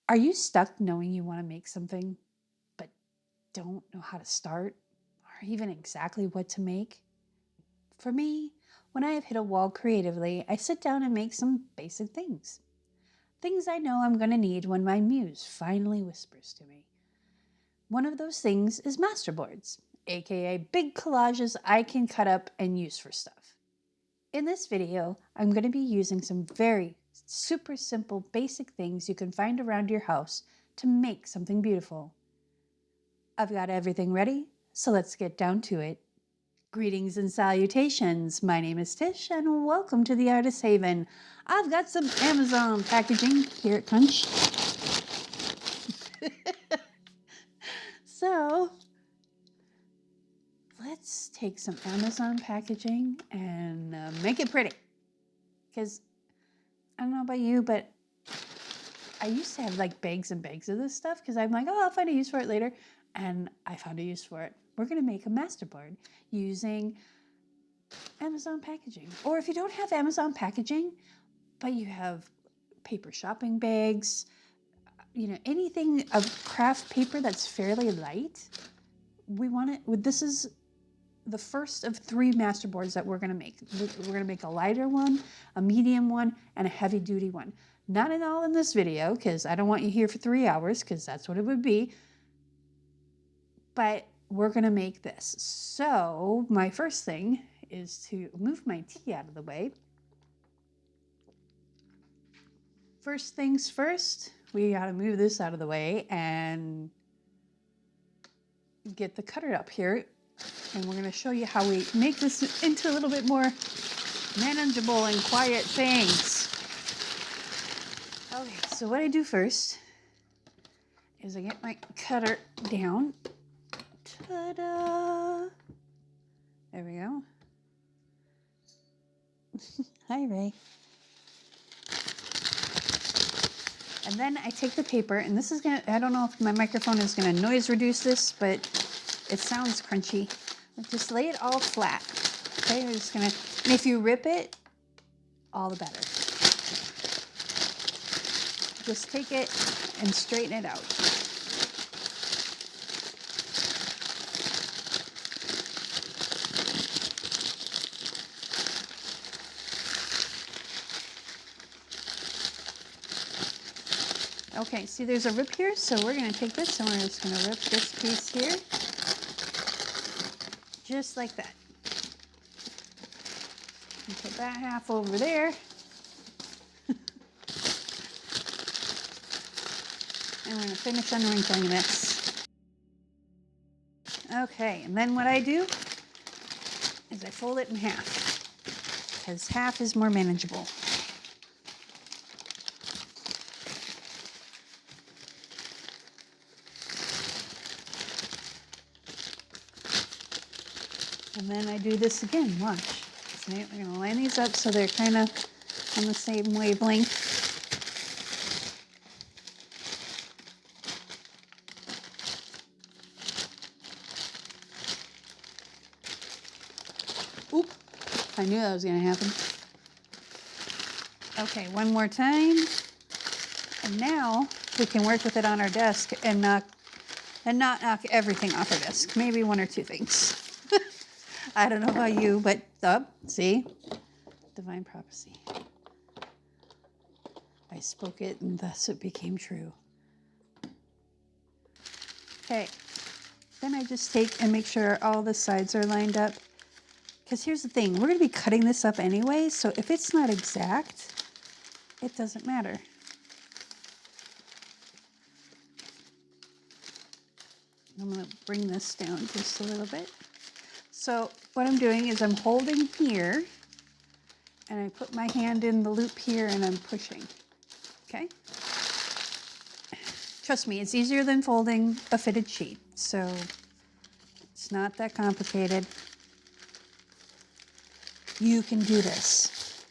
Are you stuck knowing you want to make something, but don't know how to start or even exactly what to make? For me, when I have hit a wall creatively, I sit down and make some basic things. Things I know I'm going to need when my muse finally whispers to me. One of those things is masterboards, aka big collages I can cut up and use for stuff. In this video, I'm going to be using some very super simple basic things you can find around your house to make something beautiful. I've got everything ready, so let's get down to it. Greetings and salutations. My name is Tish and welcome to the Artist Haven. I've got some Amazon packaging. Here it comes. So let's take some Amazon packaging and make it pretty. Because I don't know about you, but I used to have like bags and bags of this stuff because I'm like, oh, I'll find a use for it later. And I found a use for it. We're going to make a masterboard using Amazon packaging. Or if you don't have Amazon packaging, but you have paper shopping bags, anything of craft paper that's fairly light, we want it. This is the first of 3 masterboards that we're going to make. We're going to make a lighter one, a medium one, and a heavy duty one. Not at all in this video because I don't want you here for 3 hours because that's what it would be. But we're going to make this. So my first thing is to move my tea out of the way. First things first, we got to move this out of the way and get the cutter up here. And we're going to show you how we make this into a little bit more manageable and quiet things. Okay, so what I do first is I get my cutter down. Ta-da! There we go. Hi, Ray. And then I take the paper, and this is going to, I don't know if my microphone is going to noise reduce this, but it sounds crunchy. Just lay it all flat. Okay, we're just going to, and if you rip it, all the better. Just take it and straighten it out. Okay, see there's a rip here, so we're going to take this and we're just going to rip this piece here. Just like that. And put that half over there. And we're going to finish unwrinkling this. Okay, and then what I do is I fold it in half, because half is more manageable. And then I do this again, watch. So we're going to line these up so they're kind of on the same wavelength. Oop, I knew that was going to happen. Okay, one more time. And now we can work with it on our desk and not knock everything off our desk. Maybe 1 or 2 things. I don't know about you, but see? Divine prophecy. I spoke it and thus it became true. Okay, then I just take and make sure all the sides are lined up. Because here's the thing, we're going to be cutting this up anyway, so if it's not exact, it doesn't matter. I'm going to bring this down just a little bit. So what I'm doing is I'm holding here, and I put my hand in the loop here, and I'm pushing, okay? Trust me, it's easier than folding a fitted sheet, so it's not that complicated. You can do this.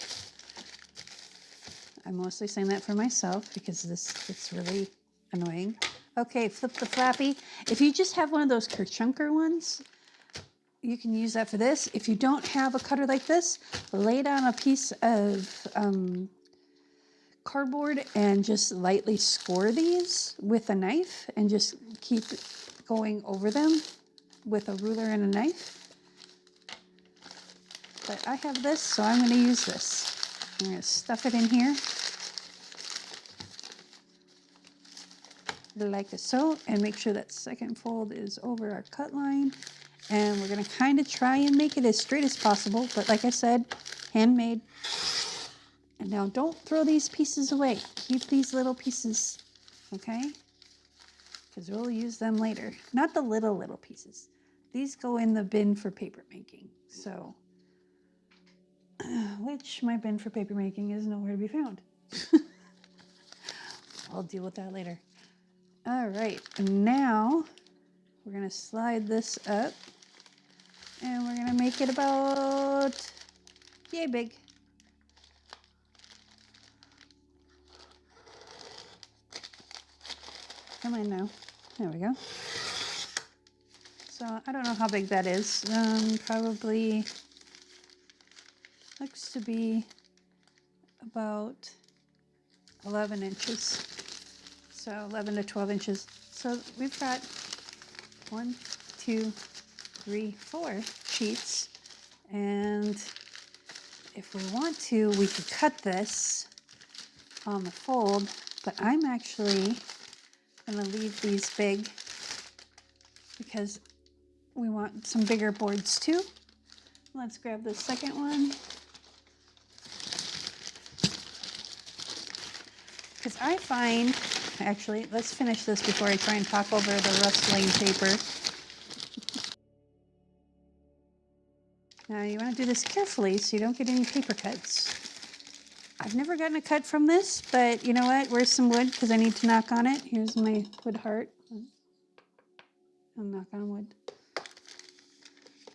I'm mostly saying that for myself because this gets really annoying. Okay, flip the flappy. If you just have one of those Kerchunker ones, you can use that for this. If you don't have a cutter like this, lay down a piece of cardboard and just lightly score these with a knife and just keep going over them with a ruler and a knife. But I have this, so I'm going to use this. I'm going to stuff it in here like so, and make sure that second fold is over our cut line. And we're going to kind of try and make it as straight as possible, but like I said, handmade. And now don't throw these pieces away. Keep these little pieces, okay? Because we'll use them later. Not the little pieces. These go in the bin for paper making. So, which my bin for paper making is nowhere to be found. I'll deal with that later. All right, now we're gonna slide this up and we're gonna make it about yay big. Come on now. There we go. So I don't know how big that is. Probably looks to be about 11 inches. So 11 to 12 inches. So we've got 1, 2, 3, 4 sheets. And if we want to, we could cut this on the fold, but I'm actually gonna leave these big because we want some bigger boards too. Let's grab the second one. Because I find, actually, let's finish this before I try and talk over the rustling paper. Now you want to do this carefully so you don't get any paper cuts. I've never gotten a cut from this, but you know what? Where's some wood? Because I need to knock on it. Here's my wood heart. I'll knock on wood.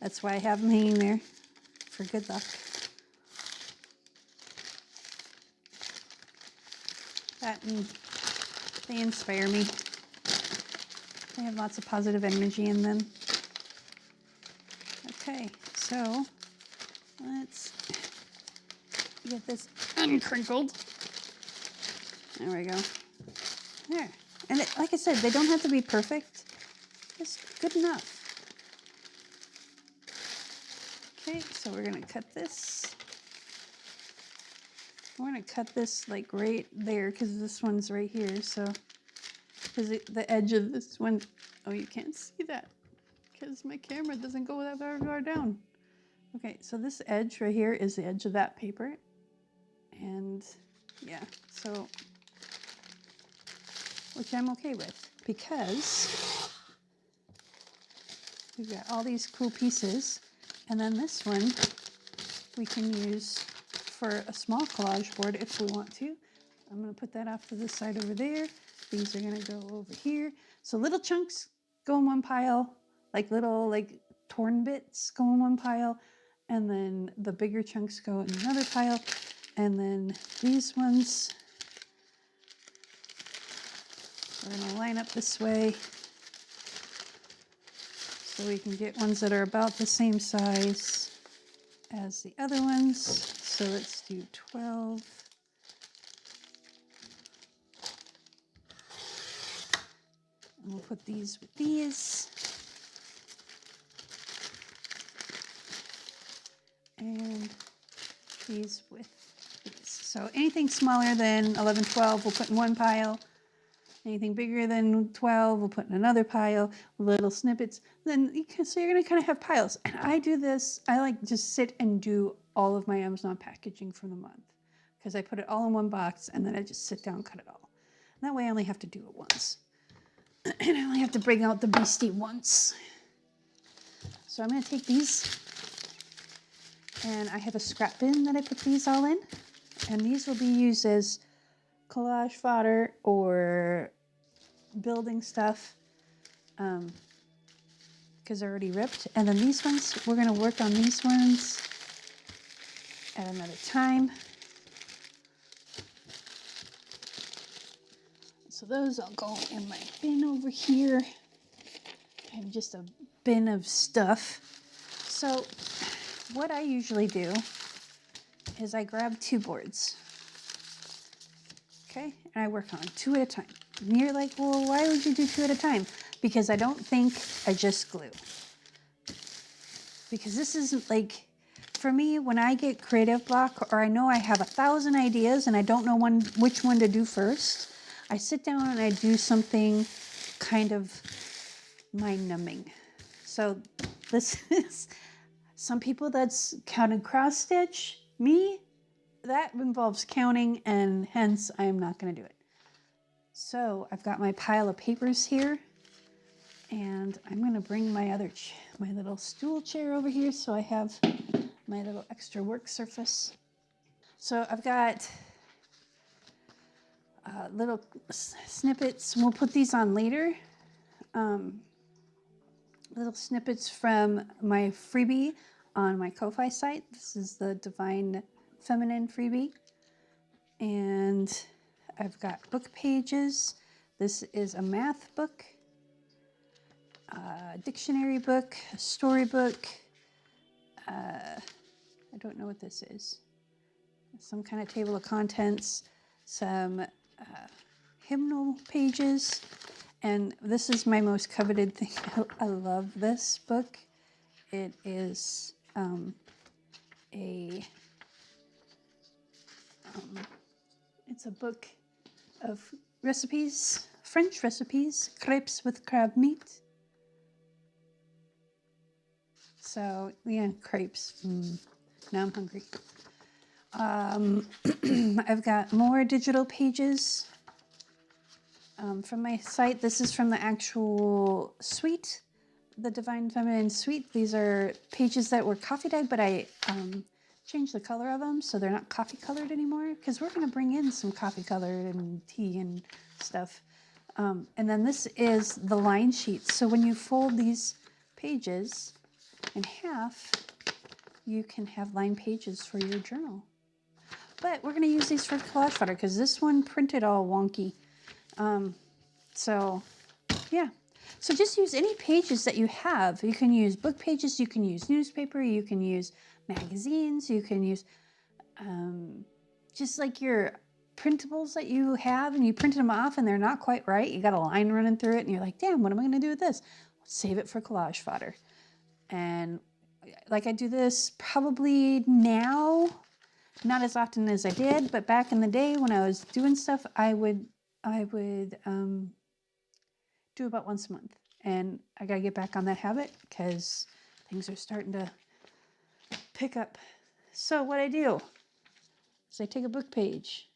That's why I have them hanging there, for good luck. That and they inspire me. They have lots of positive energy in them. Okay, so let's get this uncrinkled. There we go. There. And like I said, they don't have to be perfect. Just good enough. Okay, so we're going to cut this. We're going to cut this like right there because this one's right here. So, because the edge of this one, oh, you can't see that because my camera doesn't go that far down. Okay, so this edge right here is the edge of that paper. And yeah, so, which I'm okay with because we've got all these cool pieces. And then this one we can use for a small collage board if we want to. I'm going to put that off to the side over there. These are going to go over here. So little chunks go in one pile, like little torn bits go in one pile, and then the bigger chunks go in another pile, and then these ones we're going to line up this way so we can get ones that are about the same size as the other ones. So let's do 12. And we'll put these with these. And these with these. So anything smaller than 11, 12 we'll put in one pile. Anything bigger than 12 we'll put in another pile. Little snippets. Then so you're going to kind of have piles. And I do this, I like just sit and do all of my Amazon packaging for the month. Because I put it all in one box and then I just sit down and cut it all. And that way I only have to do it once. And I only have to bring out the beastie once. So I'm going to take these. And I have a scrap bin that I put these all in. And these will be used as collage fodder or building stuff because they're already ripped. And then these ones, we're going to work on these ones at another time. So those I'll go in my bin over here. I have just a bin of stuff. So what I usually do is I grab 2 boards. okay? And I work on 2 at a time. And you're like, well, why would you do 2 at a time? Because I don't think I just glue. Because this isn't like, for me, when I get creative block, or I know I have 1,000 ideas and I don't know which one to do first, I sit down and I do something kind of mind numbing. So this is, some people that's counted cross stitch. Me, that involves counting, and hence I am not going to do it. So I've got my pile of papers here, and I'm going to bring my my little stool chair over here so I have my little extra work surface. So I've got little snippets. We'll put these on later. Little snippets from my freebie on my Ko-Fi site. This is the Divine Feminine freebie. And I've got book pages. This is a math book, a dictionary book, a storybook. I don't know what this is. Some kind of table of contents, some hymnal pages. And this is my most coveted thing. I love this book. It is it's a book of recipes, French recipes, crepes with crab meat. So yeah, crepes. Now I'm hungry. I've got more digital pages from my site. This is from the actual suite, the Divine Feminine suite. These are pages that were coffee dyed, but I changed the color of them so they're not coffee colored anymore, because we're going to bring in some coffee colored and tea and stuff. And then this is the line sheets. So when you fold these pages in half, you can have line pages for your journal. But we're going to use these for collage fodder because this one printed all wonky. So yeah, so just use any pages that you have. You can use book pages, you can use newspaper, you can use magazines, you can use just like your printables that you have and you printed them off and they're not quite right. You got a line running through it and you're like, damn, what am I going to do with this? Save it for collage fodder. And like I do this probably now, not as often as I did, but back in the day when I was doing stuff, I would do about once a month. And I gotta get back on that habit because things are starting to pick up. So what I do is I take a book page.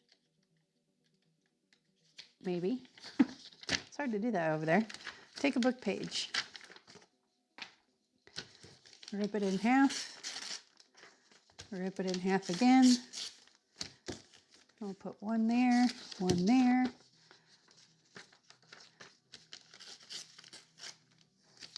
Maybe. It's hard to do that over there. Take a book page. Rip it in half. Rip it in half again. I'll put one there, one there.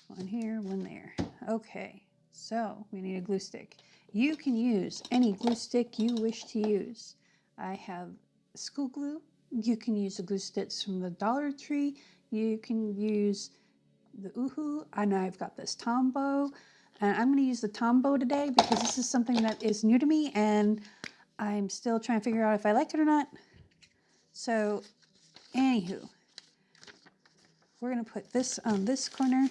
One here, one there. Okay, so we need a glue stick. You can use any glue stick you wish to use. I have school glue. You can use the glue sticks from the Dollar Tree. You can use the Oohoo. And I've got this Tombow. And I'm going to use the Tombow today because this is something that is new to me and I'm still trying to figure out if I like it or not. So, anywho, we're going to put this on this corner.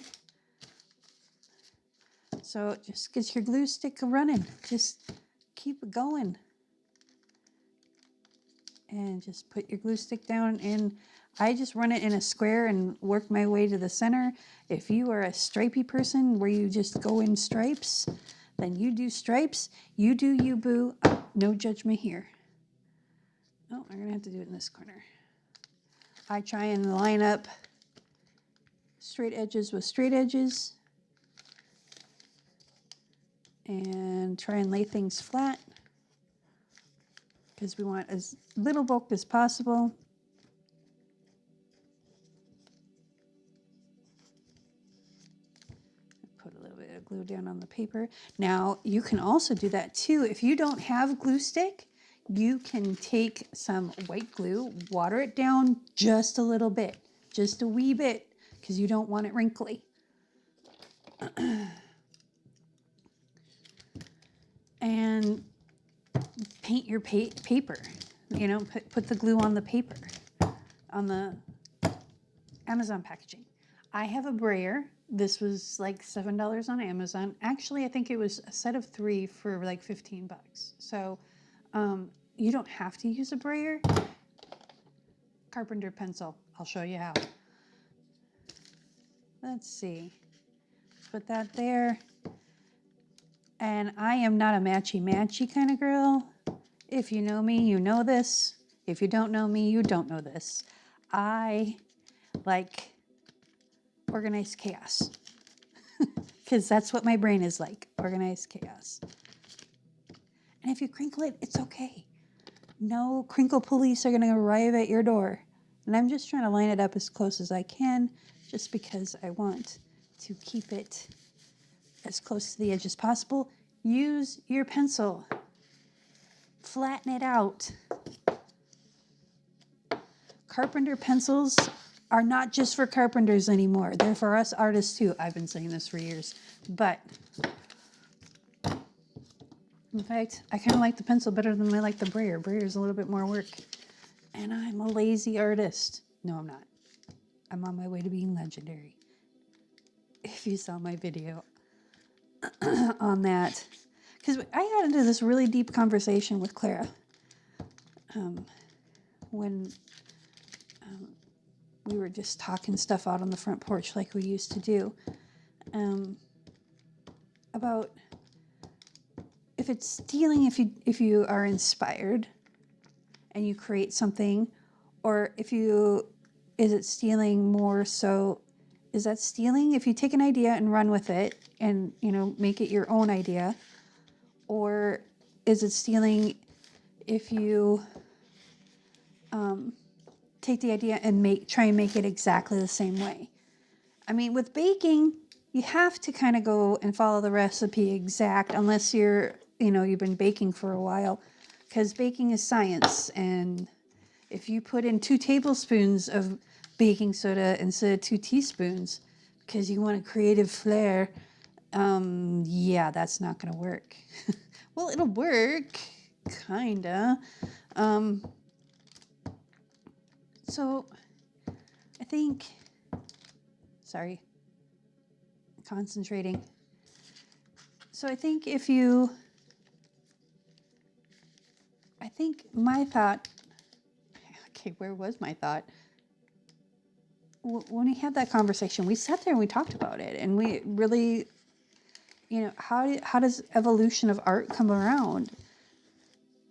So just get your glue stick running. Just keep it going. And just put your glue stick down in. I just run it in a square and work my way to the center. If you are a stripey person where you just go in stripes, then you do stripes. You do you, boo. No judgment here. Oh, I'm going to have to do it in this corner. I try and line up straight edges with straight edges. And try and lay things flat because we want as little bulk as possible. Put a little bit of glue down on the paper. Now you can also do that too. If you don't have glue stick, you can take some white glue, water it down just a little bit, just a wee bit, because you don't want it wrinkly. And paint your paper. You know, put the glue on the paper, on the Amazon packaging. I have a brayer. This was like $7 on Amazon. Actually, I think it was a set of 3 for like 15 bucks. So you don't have to use a brayer. Carpenter pencil. I'll show you how. Let's see. Put that there. And I am not a matchy-matchy kind of girl. If you know me, you know this. If you don't know me, you don't know this. I like organized chaos. Because that's what my brain is like, organized chaos. And if you crinkle it, it's okay. No crinkle police are going to arrive at your door. And I'm just trying to line it up as close as I can, just because I want to keep it as close to the edge as possible. Use your pencil. Flatten it out. Carpenter pencils are not just for carpenters anymore. They're for us artists too. I've been saying this for years. But in fact, I kind of like the pencil better than I like the brayer. Brayer's a little bit more work. And I'm a lazy artist. No, I'm not. I'm on my way to being legendary. If you saw my video on that. Because I got into this really deep conversation with Clara when we were just talking stuff out on the front porch like we used to do about if it's stealing if you are inspired and you create something, or is it stealing more so? Is that stealing if you take an idea and run with it and, you know, make it your own idea? Or is it stealing if you take the idea and try and make it exactly the same way? I mean, with baking, you have to kind of go and follow the recipe exact, unless you've been baking for a while, because baking is science. And if you put in 2 tablespoons of baking soda instead of 2 teaspoons because you want a creative flair, yeah, that's not going to work. Well, it'll work, kinda. So I think, sorry, concentrating. So I think my thought, okay, where was my thought? When we had that conversation, we sat there and we talked about it, and we really, how does evolution of art come around?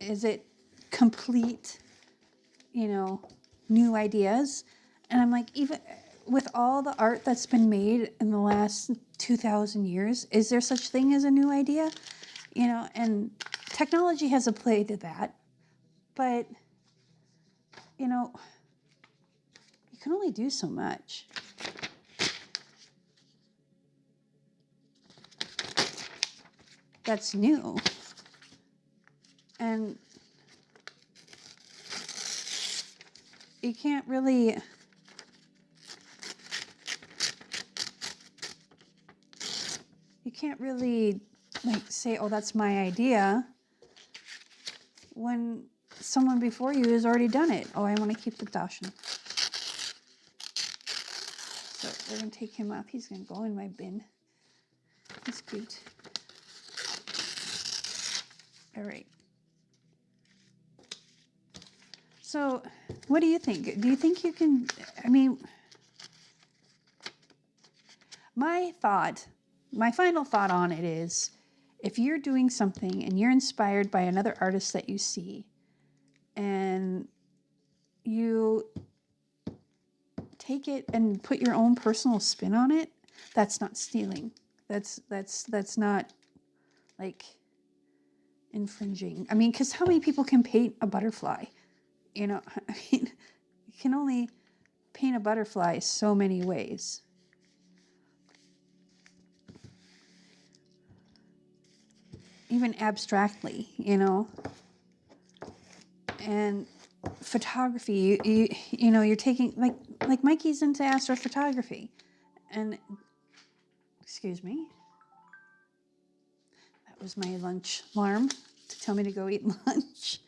Is it complete, new ideas? And I'm like, even with all the art that's been made in the last 2,000 years, is there such thing as a new idea? And technology has a play to that, but, you can only do so much. That's new. And you can't really like say, oh, that's my idea, when someone before you has already done it. Oh, I want to keep the Dachshund. So we're going to take him off. He's going to go in my bin. He's cute. All right. So what do you think? Do you think you can, my final thought on it is, if you're doing something and you're inspired by another artist that you see, and you take it and put your own personal spin on it, that's not stealing. That's not like infringing. Because how many people can paint a butterfly? You can only paint a butterfly so many ways. Even abstractly, and photography, you're taking, like Mikey's into astrophotography, and excuse me, that was my lunch alarm to tell me to go eat lunch.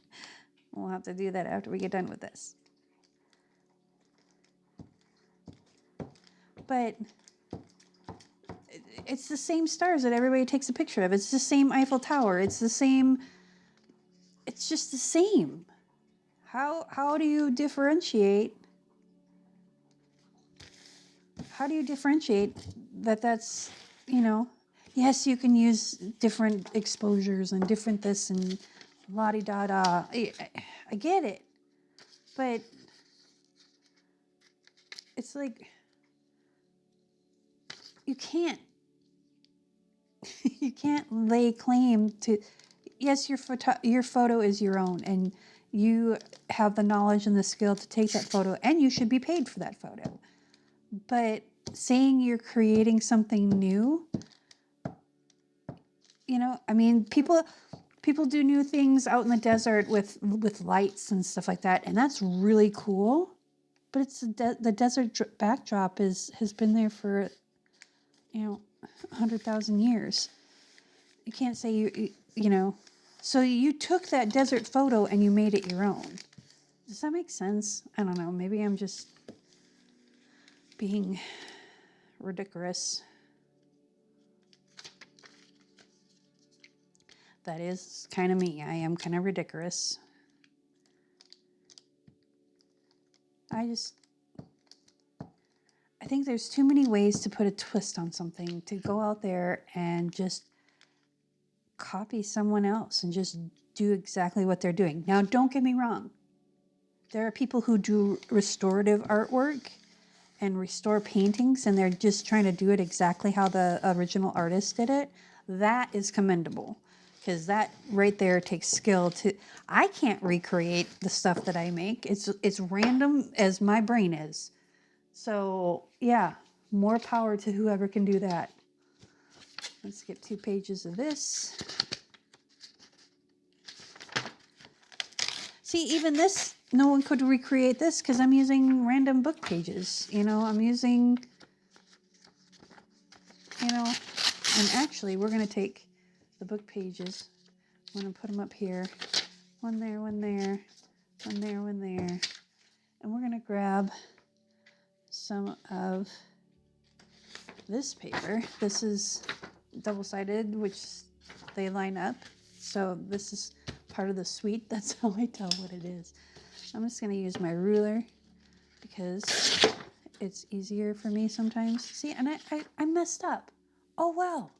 We'll have to do that after we get done with this. But it's the same stars that everybody takes a picture of. It's the same Eiffel Tower. It's the same. It's just the same. How do you differentiate? How do you differentiate that's, you know, yes, you can use different exposures and different this and la-di-da-da. I get it. But it's like, you can't lay claim to, yes, your photo is your own, and you have the knowledge and the skill to take that photo, and you should be paid for that photo. But saying you're creating something new, you know, I mean, people do new things out in the desert with lights and stuff like that, and that's really cool. But it's the desert backdrop has been there for, you know, 100,000 years. You can't say you know. So you took that desert photo and you made it your own. Does that make sense? I don't know. Maybe I'm just being ridiculous. That is kind of me. I am kind of ridiculous. I think there's too many ways to put a twist on something, to go out there and just copy someone else and just do exactly what they're doing. Now, don't get me wrong. There are people who do restorative artwork and restore paintings, and they're just trying to do it exactly how the original artist did it. That is commendable, because that right there takes skill. I can't recreate the stuff that I make. It's random as my brain is. So yeah, more power to whoever can do that. Let's get 2 pages of this. See, even this, no one could recreate this because I'm using random book pages. You know, I'm using, you know, and actually we're going to take the book pages. I'm going to put them up here. One there, one there, one there, one there. And we're going to grab some of this paper. This is double-sided, which they line up. So this is part of the suite. That's how I tell what it is. I'm just going to use my ruler because it's easier for me sometimes. See, and I messed up. Oh, well.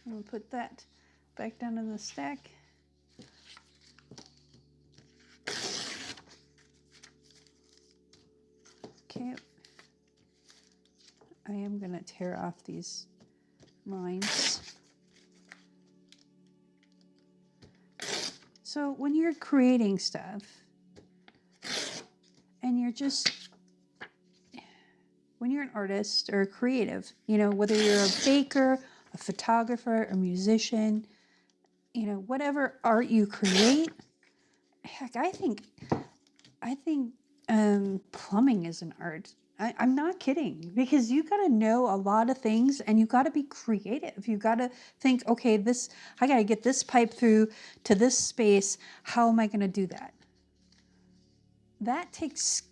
I'm going to put that back down in the stack. Okay. I am going to tear off these lines. So when you're creating stuff and when you're an artist or a creative, you know, whether you're a baker, a photographer, a musician, you know, whatever art you create, heck, I think plumbing is an art. I'm not kidding, because you got to know a lot of things and you got to be creative. You got to think, okay, I got to get this pipe through to this space. How am I going to do that? That takes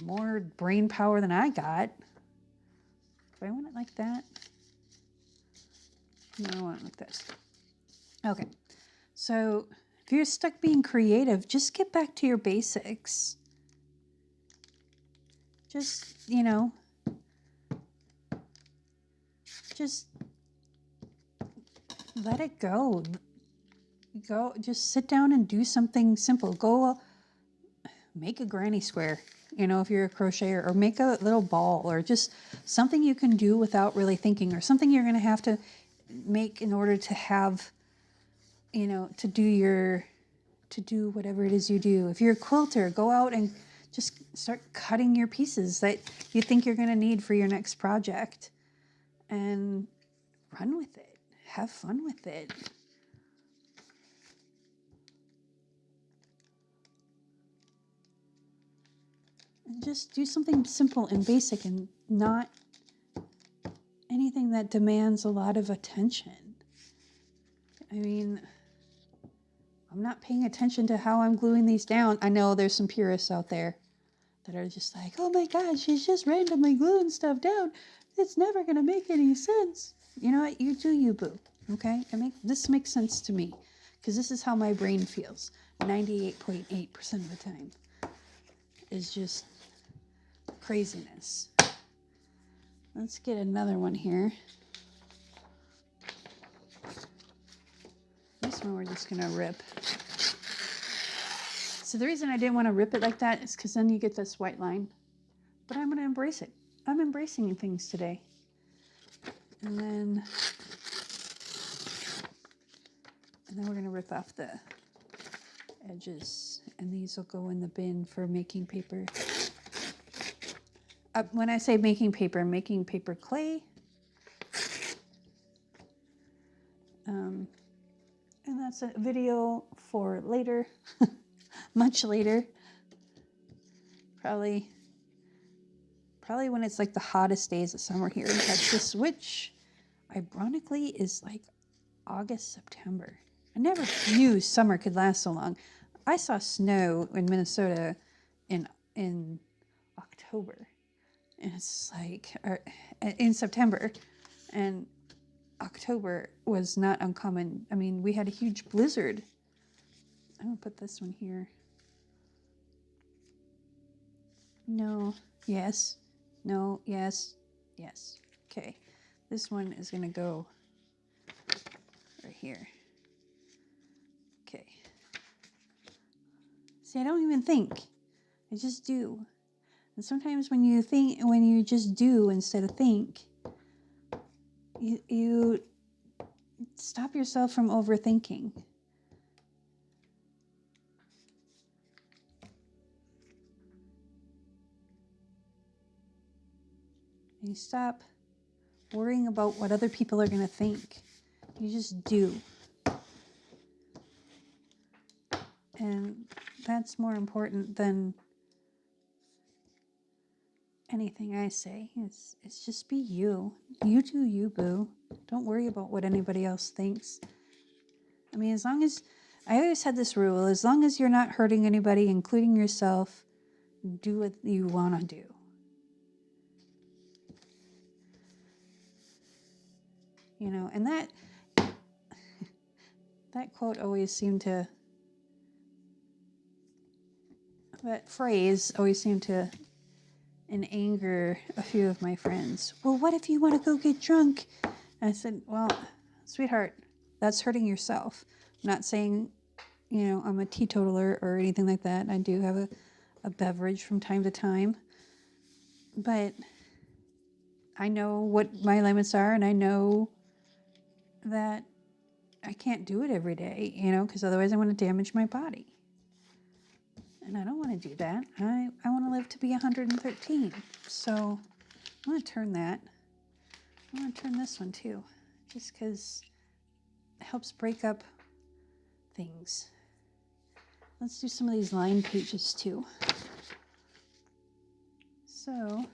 more brain power than I got. Do I want it like that? No, I want it like this. Okay. So if you're stuck being creative, just get back to your basics. Just, you know, just let it go. Just sit down and do something simple. Go make a granny square, you know, if you're a crocheter, or make a little ball, or just something you can do without really thinking, or something you're going to have to make in order to have, you know, to do whatever it is you do. If you're a quilter, go out and just start cutting your pieces that you think you're going to need for your next project, and run with it. Have fun with it. And just do something simple and basic, and not anything that demands a lot of attention. I mean, I'm not paying attention to how I'm gluing these down. I know there's some purists out there that are just like, oh my God, she's just randomly gluing stuff down. It's never going to make any sense. You know what? You do you, boo. Okay? This makes sense to me because this is how my brain feels 98.8% of the time. Is just craziness. Let's get another one here. This one we're just going to rip. So the reason I didn't want to rip it like that is because then you get this white line. But I'm going to embrace it. I'm embracing things today. And then we're going to rip off the edges. And these will go in the bin for making paper. When I say making paper, I'm making paper clay. And that's a video for later, much later. Probably when it's like the hottest days of summer here in Texas, which ironically is like August, September. I never knew summer could last so long. I saw snow in Minnesota in October. And it's like, in September, and October was not uncommon. I mean, we had a huge blizzard. I'm gonna put this one here. No, yes, no, yes, yes. Okay, this one is gonna go right here. Okay. See, I don't even think. I just do. And sometimes when you just do instead of think, you stop yourself from overthinking. And you stop worrying about what other people are going to think. You just do. And that's more important than anything I say. It's just be you. You do you, boo. Don't worry about what anybody else thinks. I mean, as long as, I always had this rule, as long as you're not hurting anybody, including yourself, do what you want to do. You know, and that quote always seemed to, that phrase always seemed to anger a few of my friends. Well, what if you want to go get drunk? And I said, well, sweetheart, that's hurting yourself. I'm not saying, you know, I'm a teetotaler or anything like that. I do have a beverage from time to time. But I know what my limits are, and I know that I can't do it every day, you know, because otherwise I'm going to damage my body. And I don't want to do that. I want to live to be 113. So I'm going to turn that. I'm going to turn this one too, just because it helps break up things. Let's do some of these line pages too. So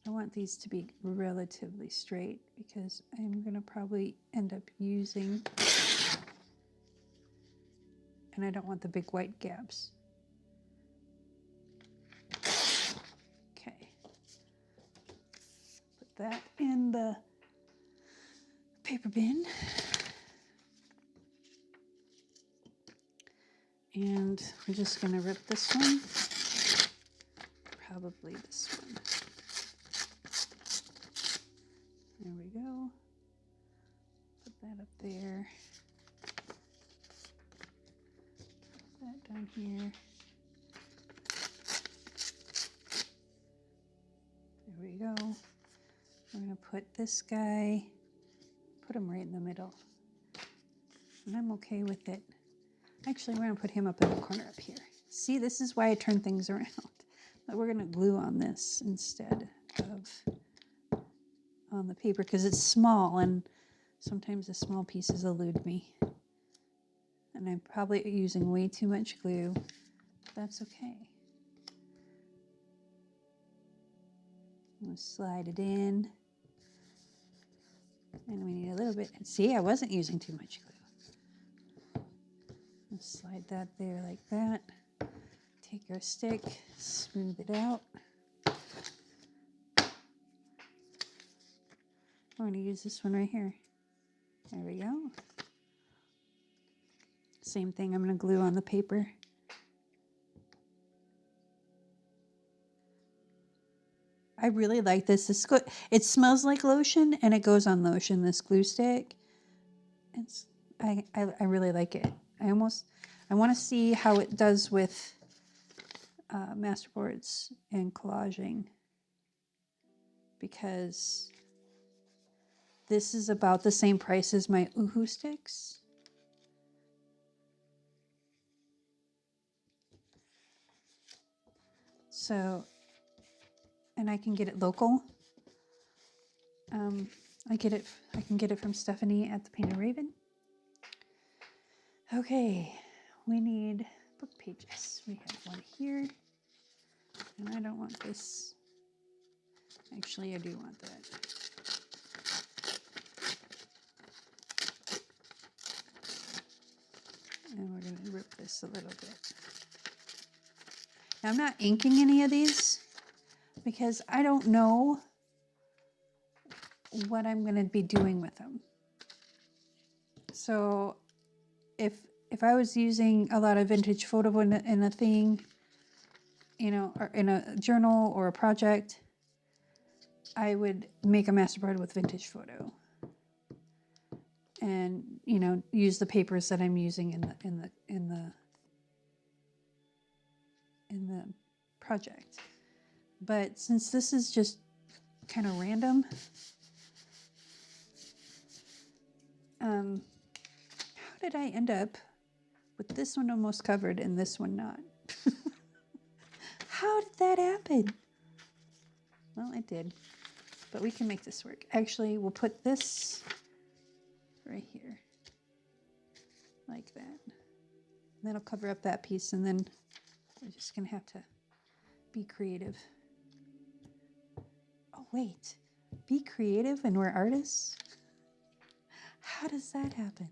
I want these to be relatively straight because I'm going to probably end up using, and I don't want the big white gaps. Okay. Put that in the paper bin. And we're just going to rip this one. Probably this one. There we go. Put that up there. Put that down here. There we go. We're going to put this guy, put him right in the middle. And I'm okay with it. Actually, we're going to put him up in the corner up here. See, this is why I turn things around. But we're going to glue on this instead of on the paper because it's small and sometimes the small pieces elude me. And I'm probably using way too much glue. But that's okay. I'm going to slide it in. And we need a little bit. See, I wasn't using too much glue. Slide that there like that. Take our stick, smooth it out. I'm going to use this one right here. There we go. Same thing, I'm going to glue on the paper. I really like this. It smells like lotion and it goes on lotion, this glue stick. I really like it. I want to see how it does with masterboards and collaging, because this is about the same price as my Uhu sticks. So, and I can get it local. I can get it from Stephanie at the Painted Raven. Okay, we need book pages. We have one here, and I don't want this. Actually, I do want that. And we're going to rip this a little bit. Now, I'm not inking any of these because I don't know what I'm going to be doing with them. So if I was using a lot of vintage photo in a thing, you know, or in a journal or a project, I would make a masterboard with vintage photo, and you know, use the papers that I'm using in the project. But since this is just kind of random, how did I end up with this one almost covered and this one not? How did that happen? Well, it did, but we can make this work. Actually, we'll put this right here, like that. And that'll cover up that piece, and then we're just gonna have to be creative. Oh, wait, be creative and we're artists? How does that happen?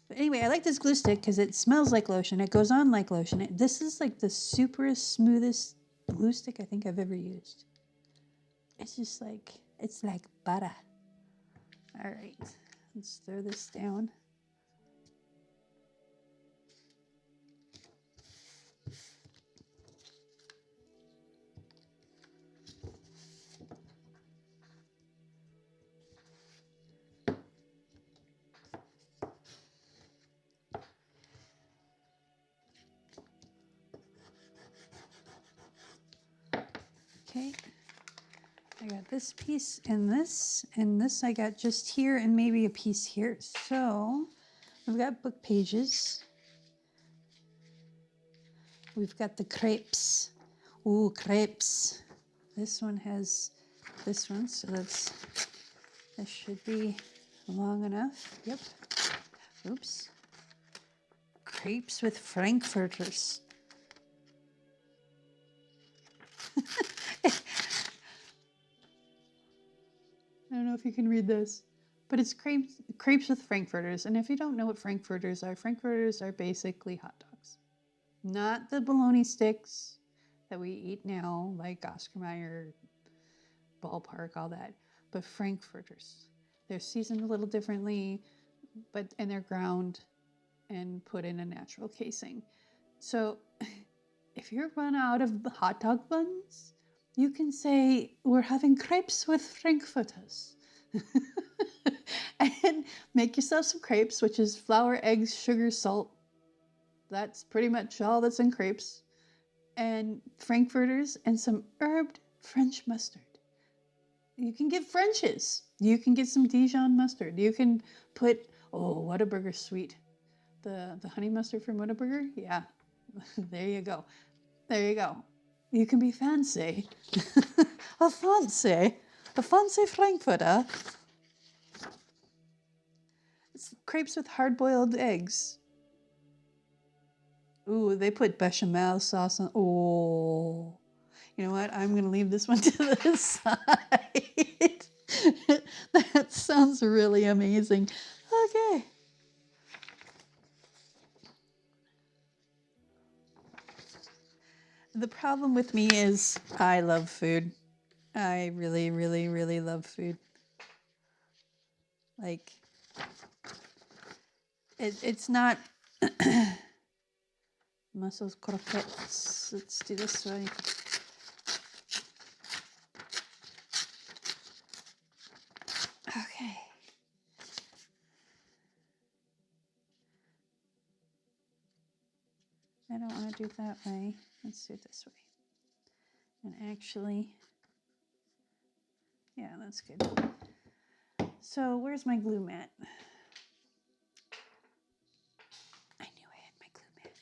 But anyway, I like this glue stick because it smells like lotion. It goes on like lotion. This is like the super smoothest glue stick I think I've ever used. It's just like, it's like butter. All right, let's throw this down. Okay, I got this piece and this I got just here and maybe a piece here. So we've got book pages. We've got the crepes. Ooh, crepes. This one has this one, so this should be long enough. Yep. Oops. Crepes with frankfurters. I don't know if you can read this, but it's crepes with frankfurters. And if you don't know what frankfurters are basically hot dogs. Not the bologna sticks that we eat now, like Oscar Mayer, Ballpark, all that, but frankfurters. They're seasoned a little differently, and they're ground and put in a natural casing. So if you're run out of hot dog buns, you can say, we're having crepes with frankfurters. And make yourself some crepes, which is flour, eggs, sugar, salt. That's pretty much all that's in crepes. And frankfurters and some herbed French mustard. You can get French's. You can get some Dijon mustard. You can put, Whataburger sweet. The honey mustard from Whataburger? Yeah, there you go. There you go. You can be fancy. A fancy frankfurter. It's crepes with hard-boiled eggs. Ooh, they put bechamel sauce on. Oh, you know what? I'm going to leave this one to the side. That sounds really amazing. Okay. The problem with me is I love food. I really, really, really love food. Like, it's not mussels croquettes. Let's do this way. Okay. I don't want to do it that way. Let's do it this way. And actually, yeah, that's good. So where's my glue mat? I knew I had my glue mat.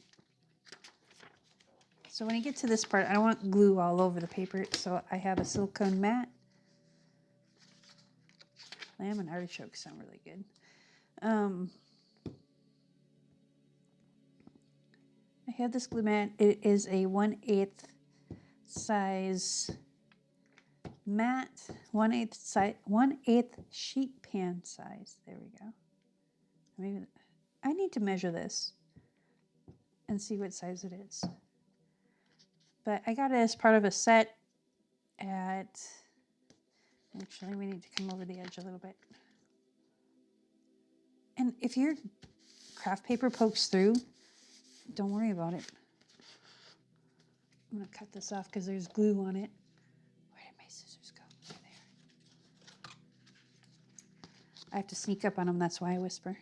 So when I get to this part, I don't want glue all over the paper, so I have a silicone mat. Lamb and artichoke sound really good. I have this glue mat. It is a 1/8 size mat, 1/8 sheet pan size. There we go. Maybe I need to measure this and see what size it is. But I got it as part of a set at, actually we need to come over the edge a little bit. And if your craft paper pokes through, don't worry about it. I'm going to cut this off because there's glue on it. Where did my scissors go? There they are. I have to sneak up on them, that's why I whisper.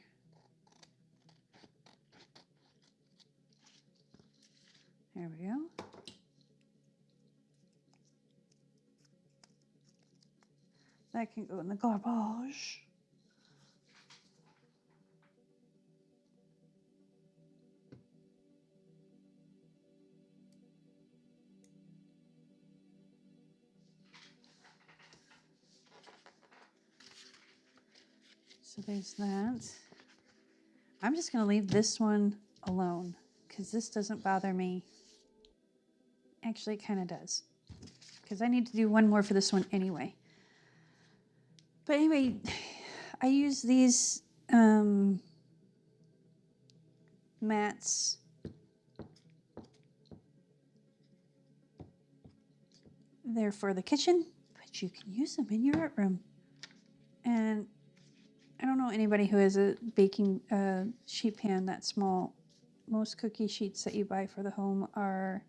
There we go. That can go in the garbage. So there's that. I'm just going to leave this one alone because this doesn't bother me. Actually, it kind of does because I need to do one more for this one anyway. But anyway, I use these mats. They're for the kitchen, but you can use them in your art room. And I don't know anybody who has a baking sheet pan that small. Most cookie sheets that you buy for the home are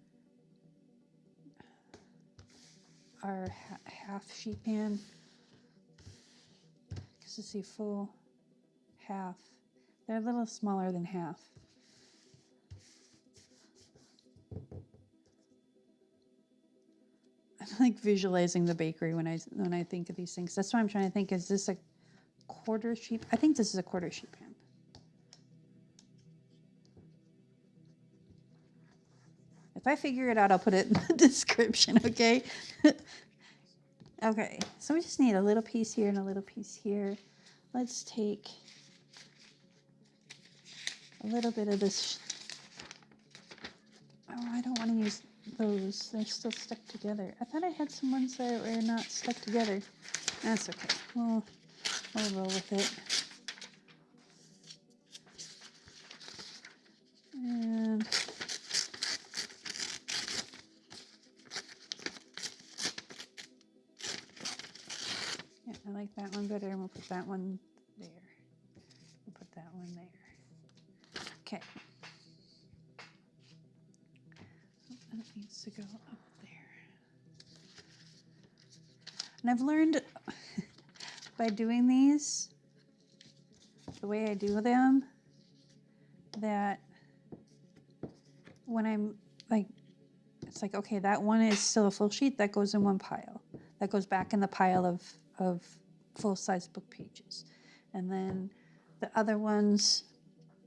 half sheet pan. Because it's a full half. They're a little smaller than half. I'm like visualizing the bakery when I think of these things. That's why I'm trying to think, is this a quarter sheet? I think this is a quarter sheet pan. If I figure it out, I'll put it in the description, okay? Okay, so we just need a little piece here and a little piece here. Let's take a little bit of this. Oh, I don't want to use those. They're still stuck together. I thought I had some ones that were not stuck together. That's okay. We'll roll with it. And yeah, I like that one better, and we'll put that one there. We'll put that one there. Okay. That needs to go up there. And I've learned by doing these, the way I do them, that when I'm like, it's like, okay, that one is still a full sheet, that goes in one pile. That goes back in the pile of full-size book pages. And then the other ones,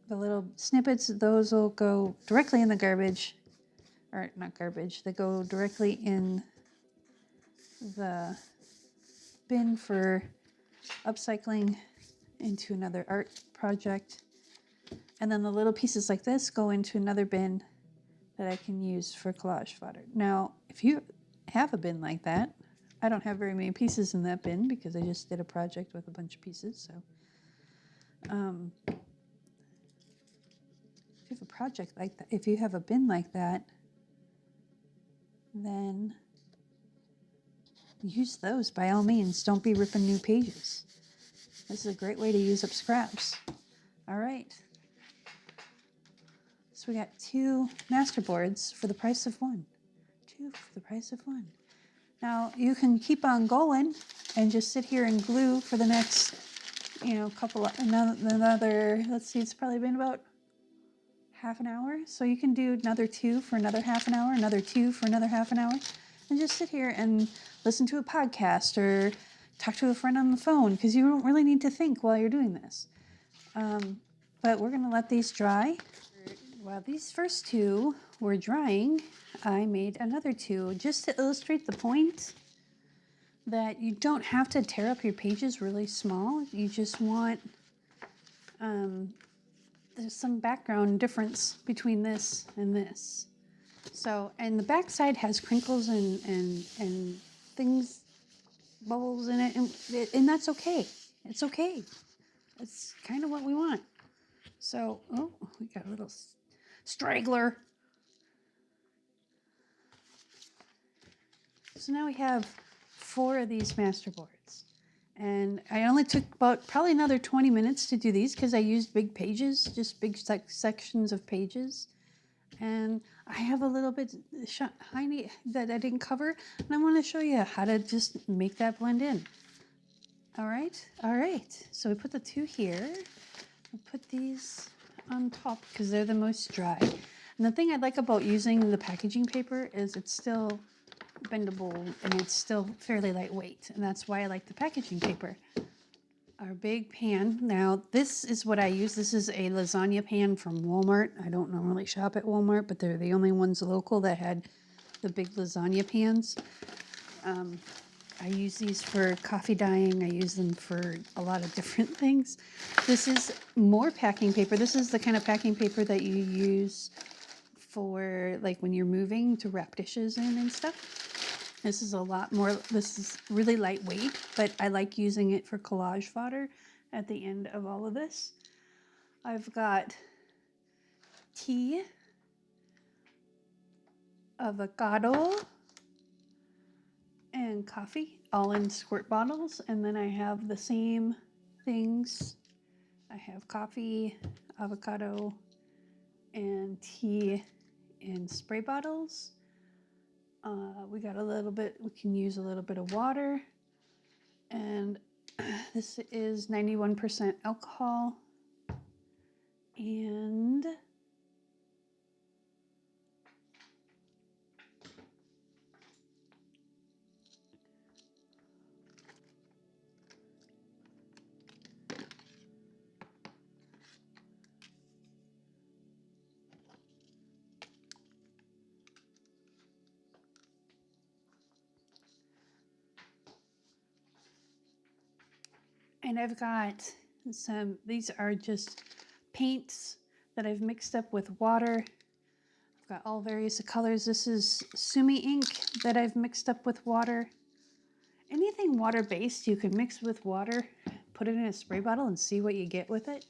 the little snippets, those will go directly in the garbage, or not garbage, they go directly in the bin for upcycling into another art project. And then the little pieces like this go into another bin that I can use for collage fodder. Now, if you have a bin like that, I don't have very many pieces in that bin because I just did a project with a bunch of pieces. So if you have a project like that, if you have a bin like that, then use those by all means. Don't be ripping new pages. This is a great way to use up scraps. All right. So we got 2 masterboards for the price of 1. 2 for the price of 1. Now you can keep on going and just sit here and glue for the next, another, let's see, it's probably been about half an hour. So you can do another 2 for another half an hour, another 2 for another half an hour, and just sit here and listen to a podcast or talk to a friend on the phone, because you don't really need to think while you're doing this. But we're going to let these dry. While these first 2 were drying, I made another 2 just to illustrate the point that you don't have to tear up your pages really small. You just want, there's some background difference between this and this. So, and the back side has crinkles and things, bubbles in it, and that's okay. It's okay. It's kind of what we want. So, oh, we got a little straggler. So now we have 4 of these masterboards. And I only took about probably another 20 minutes to do these because I used big pages, just big sections of pages. And I have a little bit shiny that I didn't cover, and I want to show you how to just make that blend in. All right. So we put the 2 here. We'll put these on top because they're the most dry. And the thing I like about using the packaging paper is it's still bendable and it's still fairly lightweight, and that's why I like the packaging paper. Our big pan. Now this is what I use. This is a lasagna pan from Walmart. I don't normally shop at Walmart, but they're the only ones local that had the big lasagna pans. I use these for coffee dyeing. I use them for a lot of different things. This is more packing paper. This is the kind of packing paper that you use for like when you're moving to wrap dishes in and stuff. This is a lot more, this is really lightweight, but I like using it for collage fodder at the end of all of this. I've got tea, avocado, and coffee all in squirt bottles. And then I have the same things. I have coffee, avocado, and tea in spray bottles. We got a little bit, we can use a little bit of water. And this is 91% alcohol. And I've got some, these are just paints that I've mixed up with water. I've got all various colors. This is Sumi ink that I've mixed up with water. Anything water-based you can mix with water, put it in a spray bottle and see what you get with it.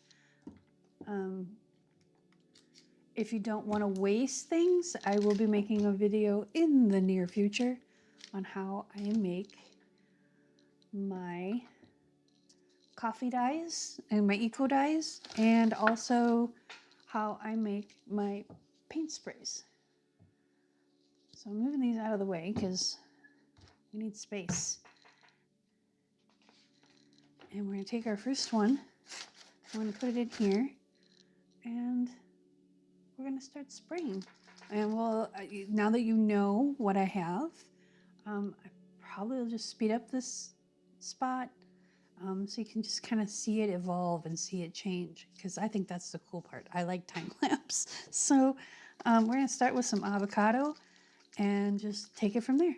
If you don't want to waste things, I will be making a video in the near future on how I make my coffee dyes and my eco dyes, and also how I make my paint sprays. So I'm moving these out of the way because we need space. And we're going to take our first one, I'm going to put it in here, and we're going to start spraying. And we'll, now that you know what I have, I probably will just speed up this spot so you can just kind of see it evolve and see it change, because I think that's the cool part. I like time lapse. So we're going to start with some avocado and just take it from there.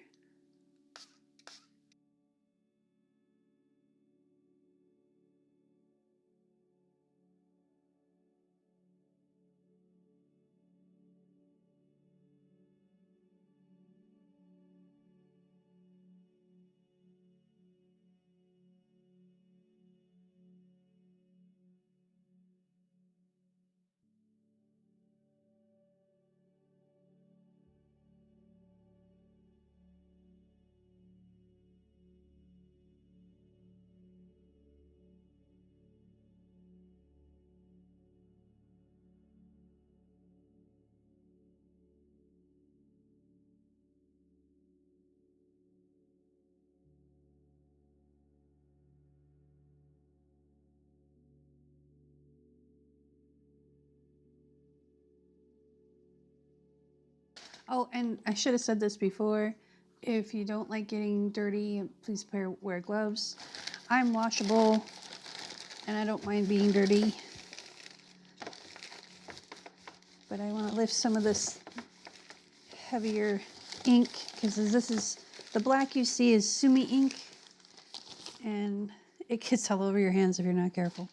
Oh, and I should have said this before. If you don't like getting dirty, please wear gloves. I'm washable, and I don't mind being dirty. But I want to lift some of this heavier ink, because this is, the black you see is Sumi ink, and it gets all over your hands if you're not careful.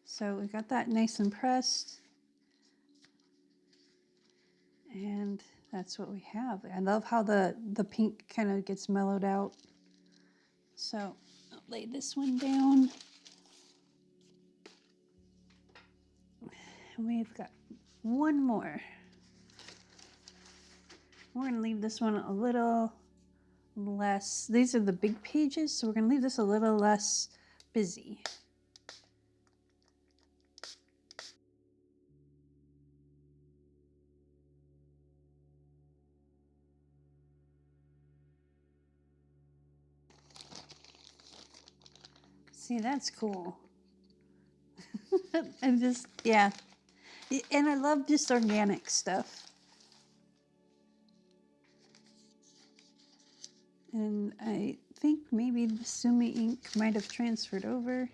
So we got that nice and pressed. And that's what we have. I love how the pink kind of gets mellowed out. So I'll lay this one down. And we've got one more. We're going to leave this one a little less. These are the big pages, so we're going to leave this a little less busy. See, that's cool. And just, yeah. And I love just organic stuff. And I think maybe the Sumi ink might have transferred over.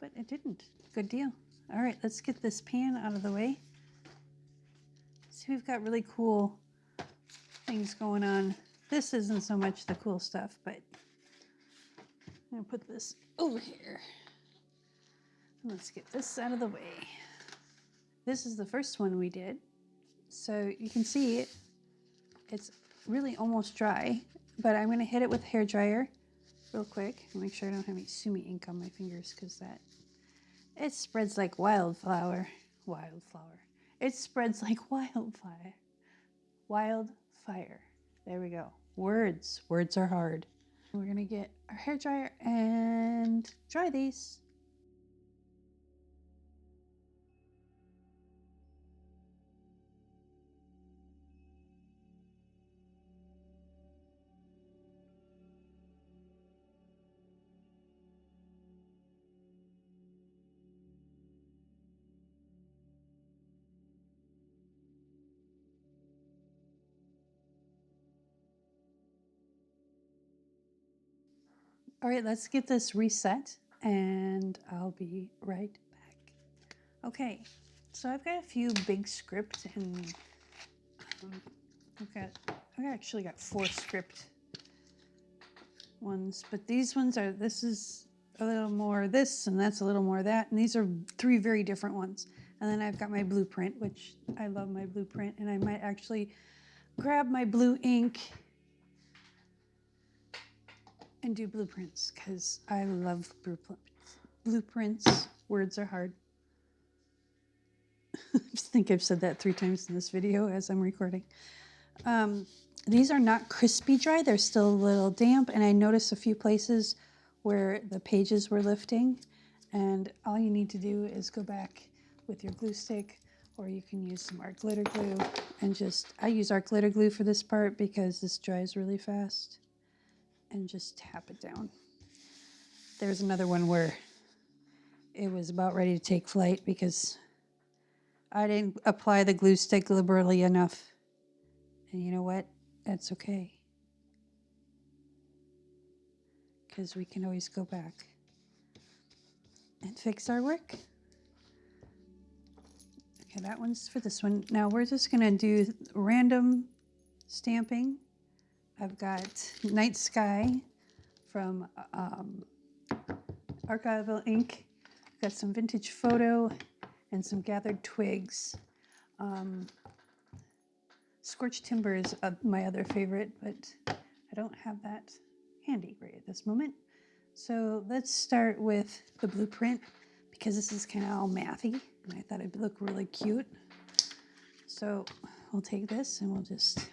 But it didn't. Good deal. All right, let's get this pan out of the way. See, we've got really cool things going on. This isn't so much the cool stuff, but I'm gonna put this over here. Let's get this out of the way. This is the first one we did. So you can see it's really almost dry, but I'm gonna hit it with a hairdryer real quick and make sure I don't have any Sumi ink on my fingers, because it spreads like wildflower. Wildflower. It spreads like wildfire. Wildfire. There we go. Words. Words are hard. We're gonna get our hairdryer and dry these. All right, let's get this reset and I'll be right back. Okay, so I've got a few big script, and I've actually got 4 script ones, but these ones are, this is a little more this and that's a little more that, and these are 3 very different ones. And then I've got my blueprint, which I love my blueprint, and I might actually grab my blue ink and do blueprints, because I love blueprints. Words are hard. I think I've said that 3 times in this video as I'm recording. These are not crispy dry. They're still a little damp, and I noticed a few places where the pages were lifting, and all you need to do is go back with your glue stick, or you can use some art glitter glue, and I use art glitter glue for this part because this dries really fast, and just tap it down. There's another one where it was about ready to take flight because I didn't apply the glue stick liberally enough. And you know what? That's okay, because we can always go back and fix our work. Okay, that one's for this one. Now we're just gonna do random stamping. I've got Night Sky from Archival Ink. I've got some Vintage Photo and some Gathered Twigs. Scorched Timber is my other favorite, but I don't have that handy right at this moment. So let's start with the blueprint, because this is kind of all mathy, and I thought it'd look really cute. So we'll take this and we'll just,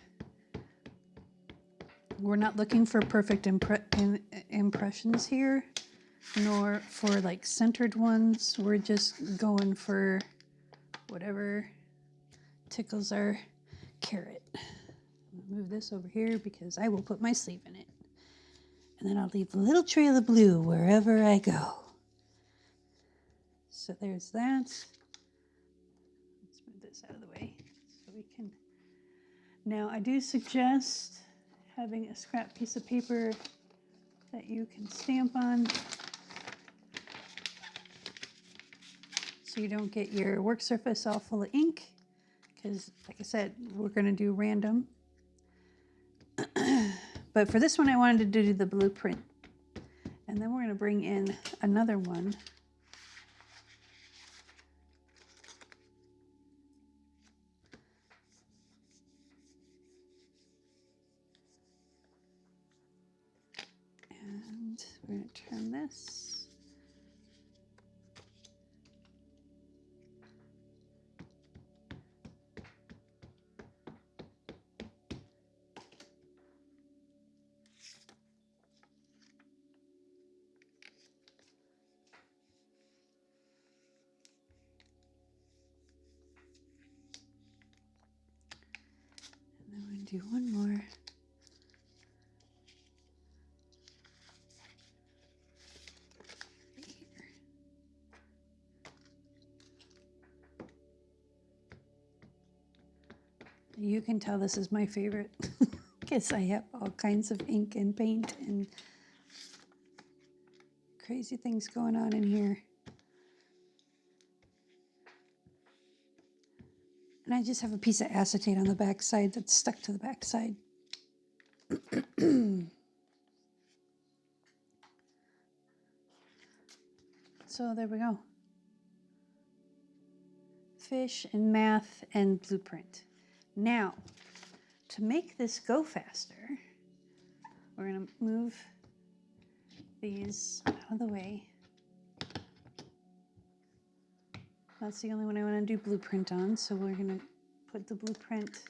we're not looking for perfect impressions here, nor for like centered ones. We're just going for whatever tickles our carrot. I'll move this over here because I will put my sleeve in it. And then I'll leave a little trail of blue wherever I go. So there's that. Let's move this out of the way. Now, I do suggest having a scrap piece of paper that you can stamp on so you don't get your work surface all full of ink, because like I said, we're going to do random. But for this one, I wanted to do the blueprint. And then we're going to bring in another one. And we're going to turn this. And then we're going to do one more. You can tell this is my favorite because I have all kinds of ink and paint and crazy things going on in here. And I just have a piece of acetate on the back side that's stuck to the back side. So there we go. Fish and math and blueprint. Now, to make this go faster, we're going to move these out of the way. That's the only one I want to do blueprint on, so we're going to put the blueprint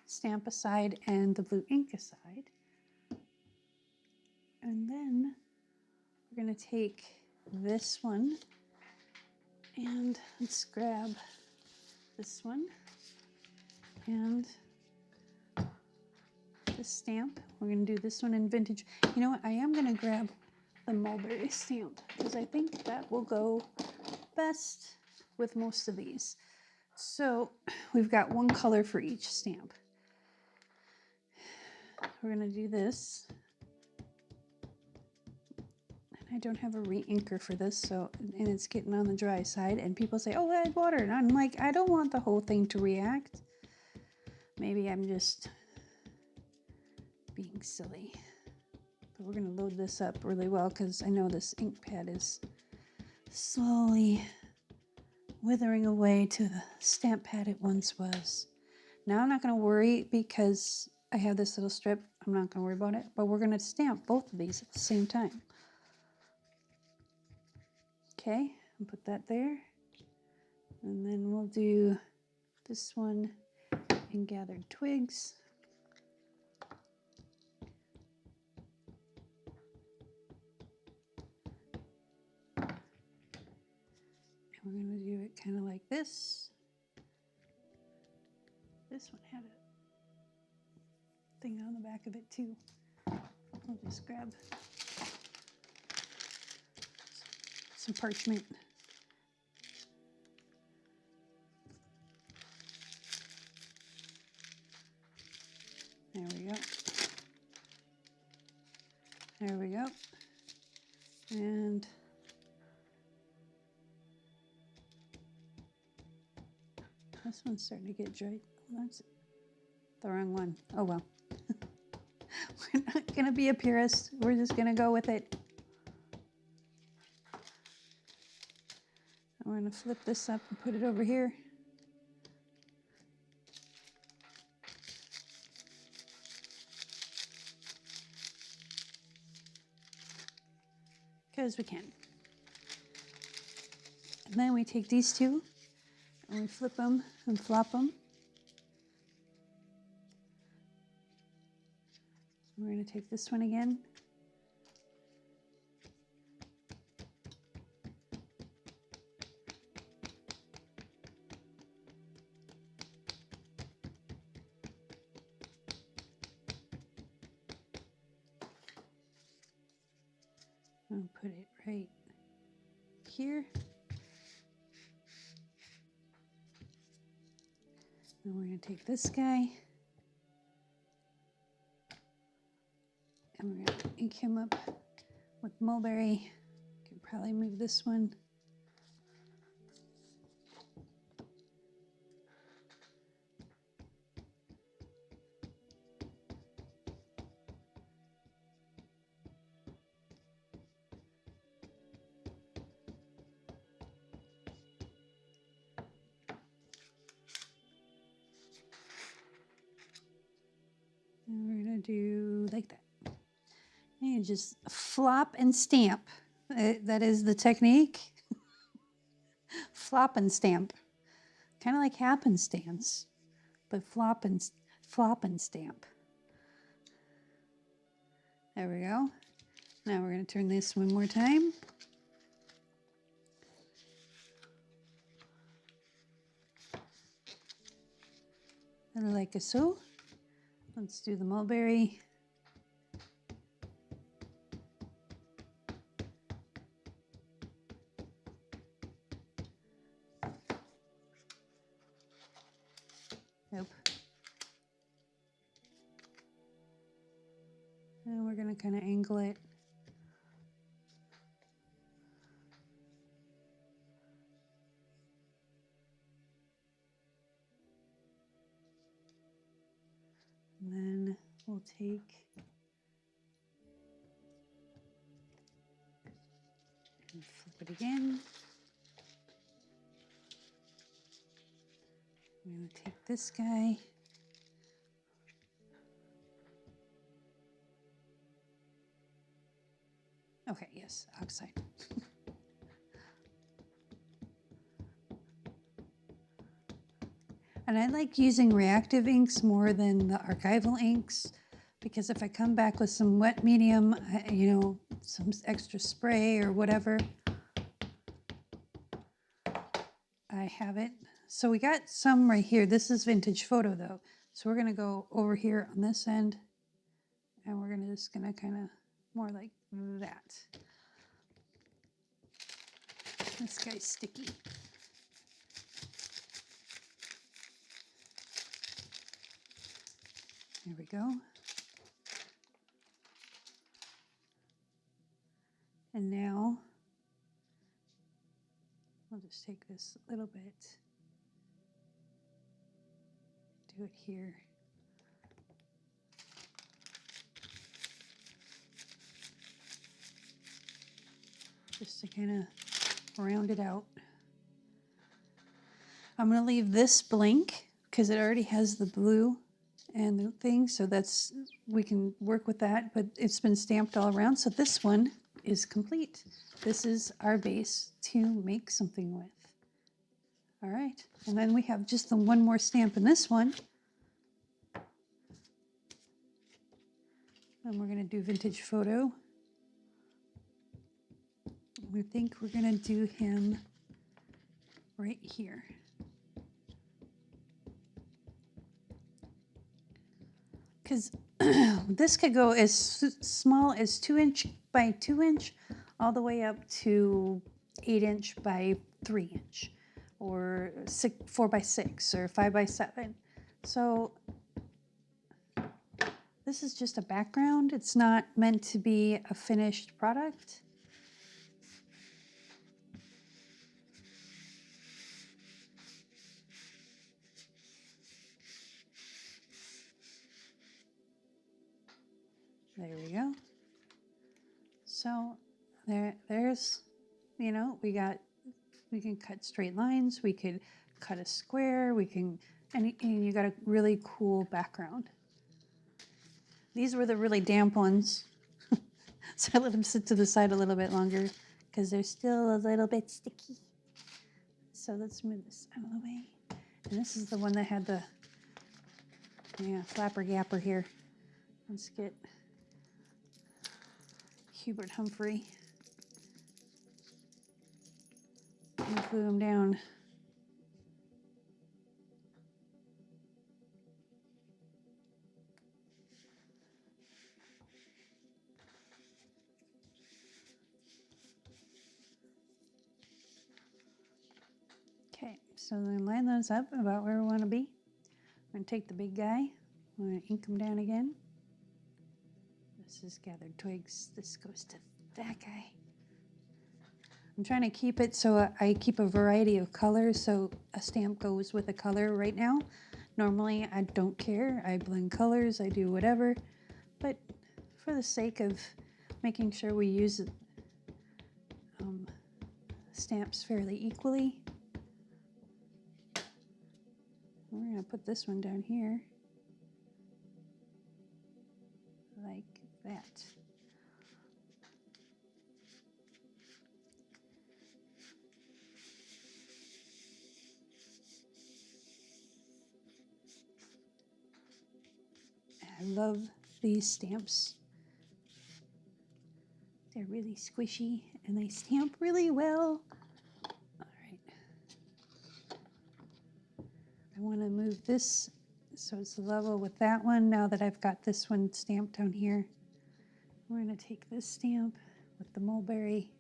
stamp aside and the blue ink aside. And then we're going to take this one and let's grab this one and this stamp. We're going to do this one in vintage. You know what? I am going to grab the mulberry stamp because I think that will go best with most of these. So we've got one color for each stamp. We're going to do this. I don't have a re-inker for this, so, and it's getting on the dry side, and people say, oh, add water, and I'm like, I don't want the whole thing to react. Maybe I'm just being silly. But we're going to load this up really well, because I know this ink pad is slowly withering away to the stamp pad it once was. Now I'm not going to worry, because I have this little strip. I'm not going to worry about it, but we're going to stamp both of these at the same time. Okay, and put that there. And then we'll do this one in gathered twigs. And we're going to do it kind of like this. This one had a thing on the back of it too. I'll just grab some parchment. There we go. There we go. And this one's starting to get dry. That's the wrong one. Oh well. We're not going to be a purist. We're just going to go with it. And we're going to flip this up and put it over here. Because we can. And then we take these two and we flip them and flop them. We're going to take this one again. I'll put it right here. And we're going to take this guy and we're going to ink him up with mulberry. Can probably move this one. And we're going to do like that. And just flop and stamp. That is the technique. Flop and stamp. Kind of like happenstance, but flop and stamp. There we go. Now we're going to turn this one more time. And like so. Let's do the mulberry. Nope. And we're going to kind of angle it. And then we'll take and flip it again. I'm going to take this guy. Okay, yes, oxide. And I like using reactive inks more than the archival inks, because if I come back with some wet medium, you know, some extra spray or whatever, I have it. So we got some right here. This is vintage photo though. So we're gonna go over here on this end and we're just gonna kind of more like that. This guy's sticky. There we go. And now I'll just take this a little bit, do it here. Just to kind of round it out. I'm going to leave this blank because it already has the blue and the thing, so that's, we can work with that, but it's been stamped all around, so this one is complete. This is our base to make something with. All right, and then we have just the one more stamp in this one. And we're going to do vintage photo. We think we're going to do him right here. Because this could go as small as 2" by 2" all the way up to 8" by 3", or 4 by 6 or 5 by 7. So this is just a background. It's not meant to be a finished product. There we go. So there's, you know, we can cut straight lines, we could cut a square, we can, and you got a really cool background. These were the really damp ones. So I let them sit to the side a little bit longer because they're still a little bit sticky. So let's move this out of the way. And this is the one that had the, yeah, flapper gapper here. Let's get Hubert Humphrey and glue him down. Okay, so then line those up about where we want to be. going to take the big guy. I'm going to ink them down again. This is gathered twigs. This goes to that guy. I'm trying to keep it so I keep a variety of colors, so a stamp goes with a color right now. Normally, I don't care. I blend colors, I do whatever. But for the sake of making sure we use stamps fairly equally, we're going to put this one down here like that. I love these stamps. They're really squishy and they stamp really well. All right. I want to move this so it's level with that one now that I've got this one stamped down here. We're going to take this stamp with the mulberry.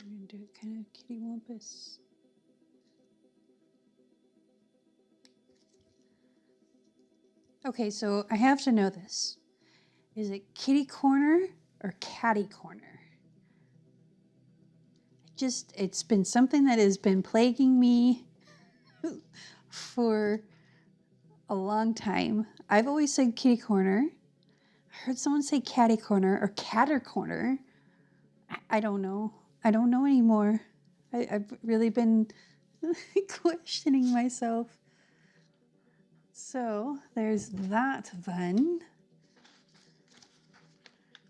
I'm going to do it kind of kitty wampus. Okay, so I have to know this. Is it kitty corner or catty corner? It's been something that has been plaguing me for a long time. I've always said kitty corner. I heard someone say catty corner or catter corner. I don't know. I don't know anymore. I've really been questioning myself. So there's that one.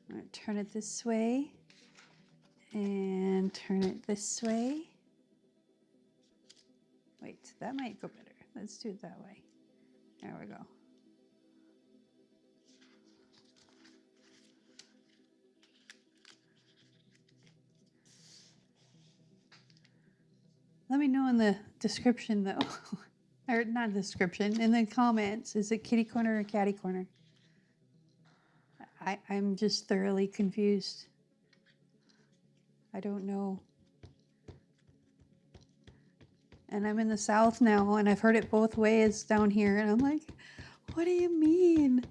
I'm going to turn it this way and turn it this way. Wait, that might go better. Let's do it that way. There we go. Let me know in the description though, or not description, in the comments, is it kitty corner or catty corner? I'm just thoroughly confused. I don't know. And I'm in the South now, and I've heard it both ways down here, and I'm like, what do you mean?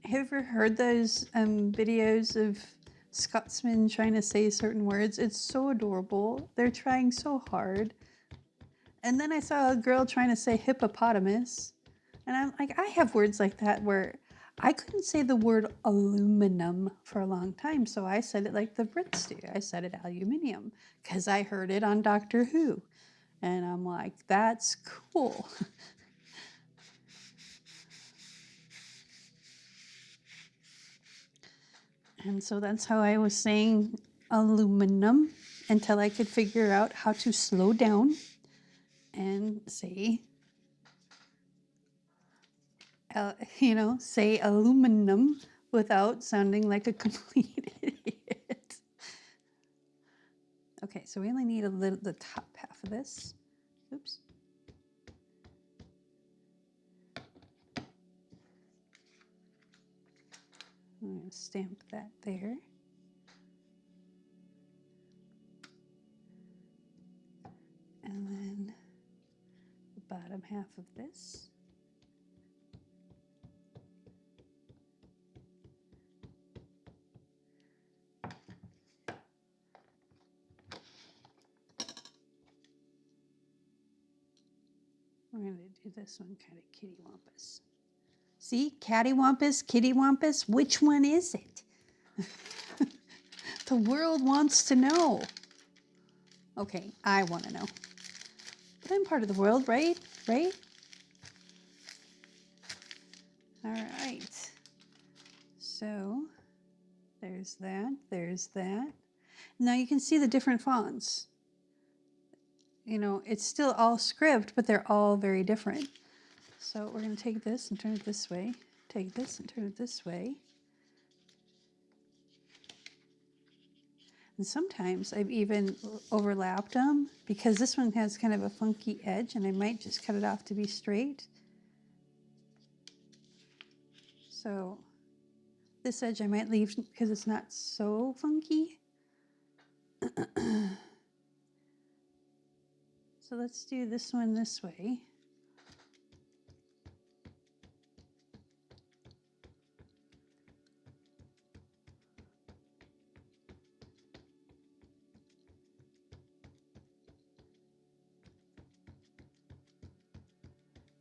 Have you ever heard those videos of Scotsmen trying to say certain words? It's so adorable. They're trying so hard. And then I saw a girl trying to say hippopotamus. And I'm like, I have words like that where I couldn't say the word aluminum for a long time. So I said it like the Brits do. I said it aluminium because I heard it on Doctor Who. And I'm like, that's cool. And so that's how I was saying aluminum until I could figure out how to slow down and say, say aluminum without sounding like a complete idiot. Okay, so we only need the top half of this. Oops. I'm going to stamp that there. And then the bottom half of this. We're going to do this one kind of kitty wampus. See, catty wampus, kitty wampus, which one is it? The world wants to know. Okay, I want to know. But I'm part of the world, right? Right? All right. So there's that, there's that. Now you can see the different fonts. You know, it's still all script, but they're all very different. So we're going to take this and turn it this way. Take this and turn it this way. And sometimes I've even overlapped them because this one has kind of a funky edge and I might just cut it off to be straight. So this edge I might leave because it's not so funky. So let's do this one this way.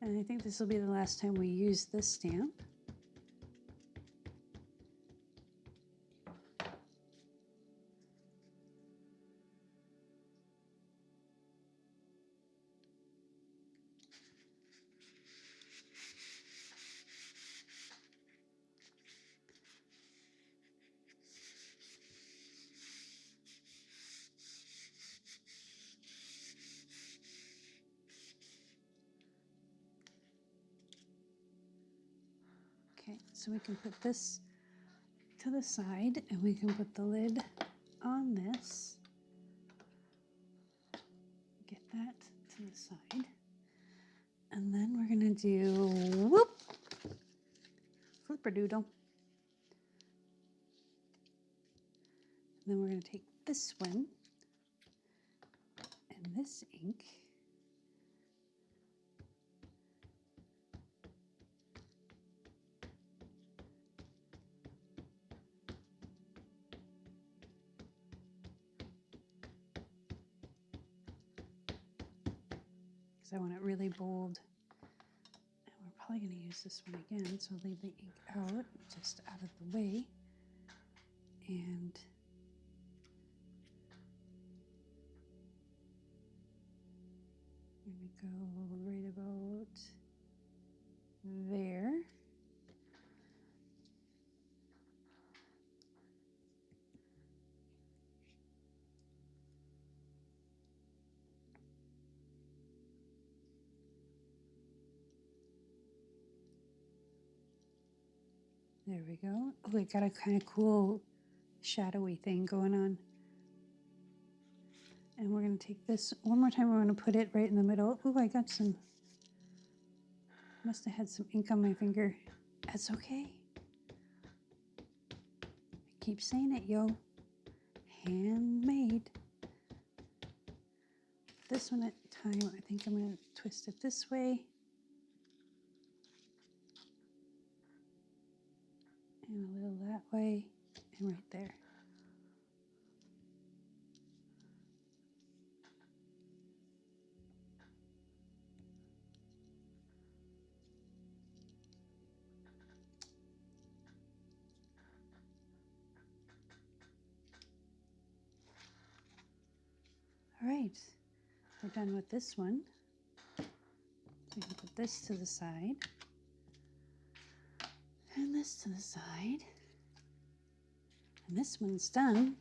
And I think this will be the last time we use this stamp. Okay, so we can put this to the side and we can put the lid on this. Get that to the side. And then we're gonna do whoop, flipperdoodle. And then we're gonna take this one and this ink. Because I want it really bold. And we're probably going to use this one again, so leave the ink out, just out of the way. And I'm going to go right about there. There we go. Oh, it got a kind of cool shadowy thing going on. And we're going to take this one more time. We're going to put it right in the middle. Oh, I got some, must have had some ink on my finger. That's okay. I keep saying it, yo. Handmade. This one at a time, I think I'm going to twist it this way. And a little that way, and right there. All right, we're done with this one. So we can put this to the side. And this to the side. And this one's done.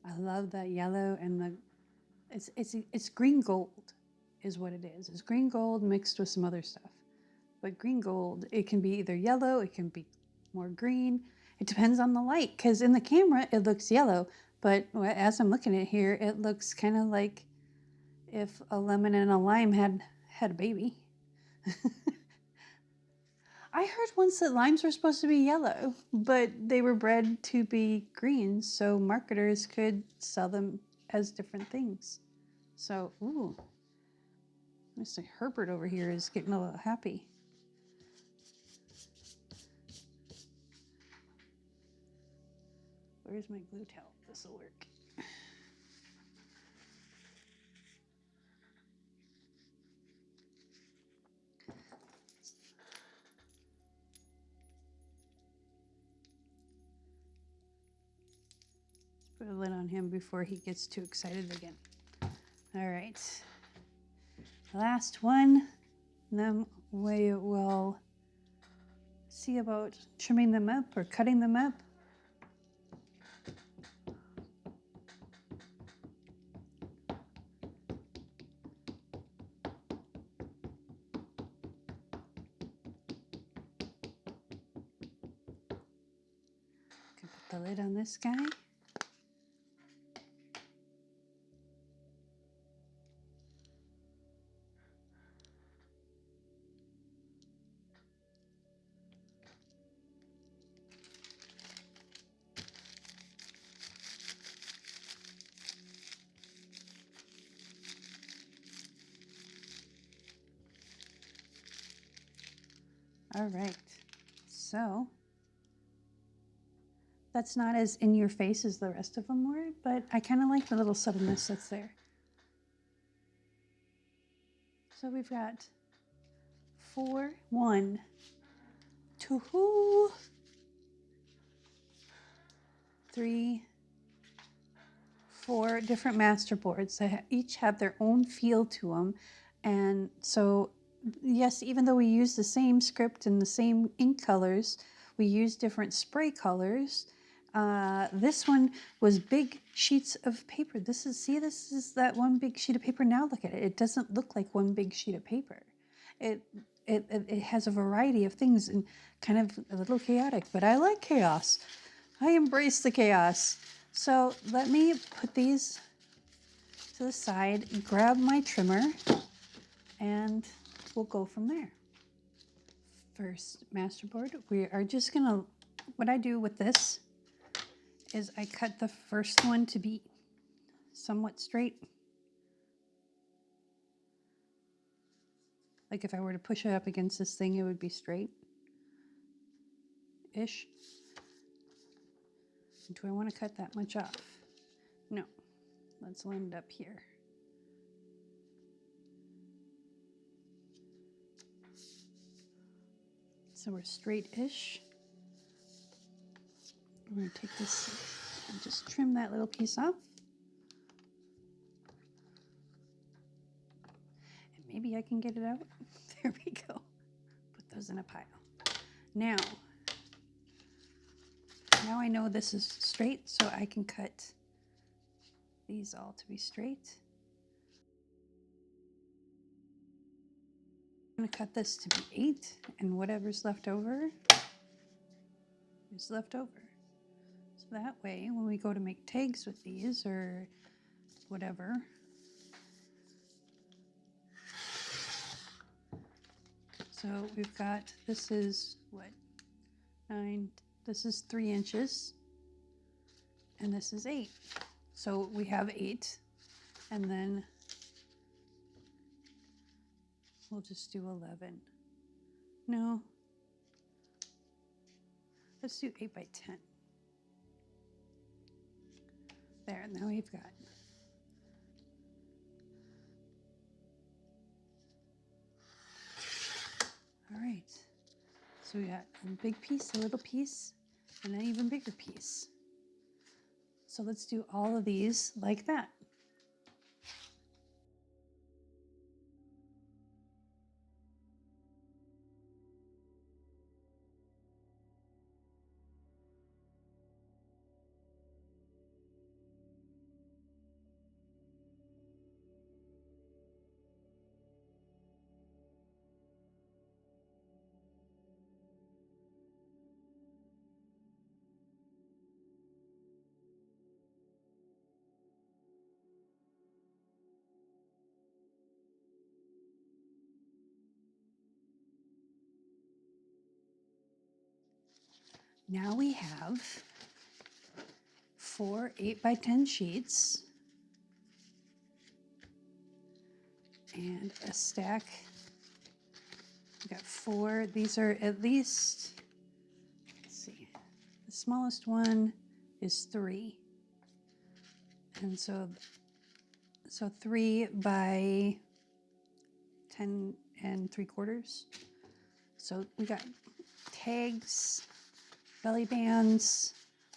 I love that yellow and the, it's green gold is what it is. It's green gold mixed with some other stuff. But green gold, it can be either yellow, it can be more green. It depends on the light, because in the camera it looks yellow, but as I'm looking at here, it looks kind of like if a lemon and a lime had a baby. I heard once that limes were supposed to be yellow, but they were bred to be green, so marketers could sell them as different things. So, ooh, Mr. Herbert over here is getting a little happy. Where's my glue towel? This will work. Put a lid on him before he gets too excited again. All right. Last one. Then we will see about trimming them up or cutting them up. the lid on this guy. All right, so that's not as in your face as the rest of them were, but I kind of like the little subtleness that's there. So we've got 4, 1, 2, 3, 4 different masterboards that each have their own feel to them. And so, yes, even though we use the same script and the same ink colors, we use different spray colors. This one was big sheets of paper. This is that one big sheet of paper. Now look at it. It doesn't look like one big sheet of paper. It has a variety of things and kind of a little chaotic, but I like chaos. I embrace the chaos. So let me put these to the side, grab my trimmer, and we'll go from there. First masterboard, we are just gonna, what I do with this is I cut the first one to be somewhat straight. Like if I were to push it up against this thing, it would be straight-ish. Do I want to cut that much off? No. Let's land up here. So we're straight-ish. I'm going to take this and just trim that little piece off. And maybe I can get it out. There we go. Put those in a pile. Now I know this is straight, so I can cut these all to be straight. I'm going to cut this to be 8, and whatever's left over is left over. So that way, when we go to make tags with these or whatever, so we've got, this is what, 9, this is 3 inches, and this is 8. So we have 8, and then we'll just do 11. No, let's do 8 by 10. There, now we've got. All right, so we got a big piece, a little piece, and an even bigger piece. So let's do all of these like that. Now we have 4 8 by 10 sheets and a stack. We got 4. These are at least, let's see, the smallest one is 3. And so 3 by 10 3/4. So we got tags, belly bands,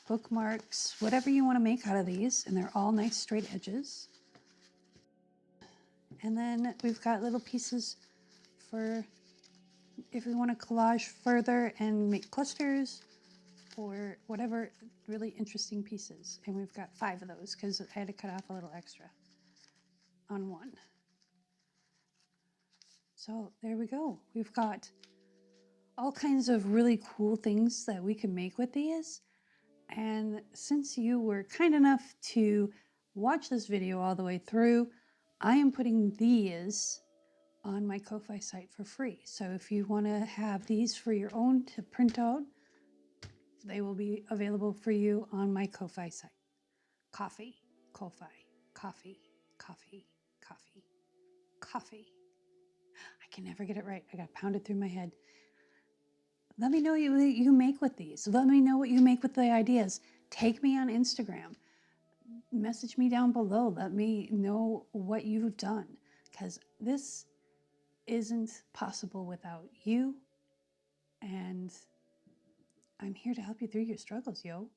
bookmarks, whatever you want to make out of these, and they're all nice straight edges. And then we've got little pieces for if we want to collage further and make clusters or whatever really interesting pieces. And we've got 5 of those because I had to cut off a little extra on one. So there we go. We've got all kinds of really cool things that we can make with these. And since you were kind enough to watch this video all the way through, I am putting these on my Ko-Fi site for free. So if you want to have these for your own to print out, they will be available for you on my Ko-Fi site. Coffee, Ko-Fi, coffee, coffee, coffee, coffee. I can never get it right. I got pounded through my head. Let me know what you make with these. Let me know what you make with the ideas. Take me on Instagram. Message me down below. Let me know what you've done, because this isn't possible without you. And I'm here to help you through your struggles, yo.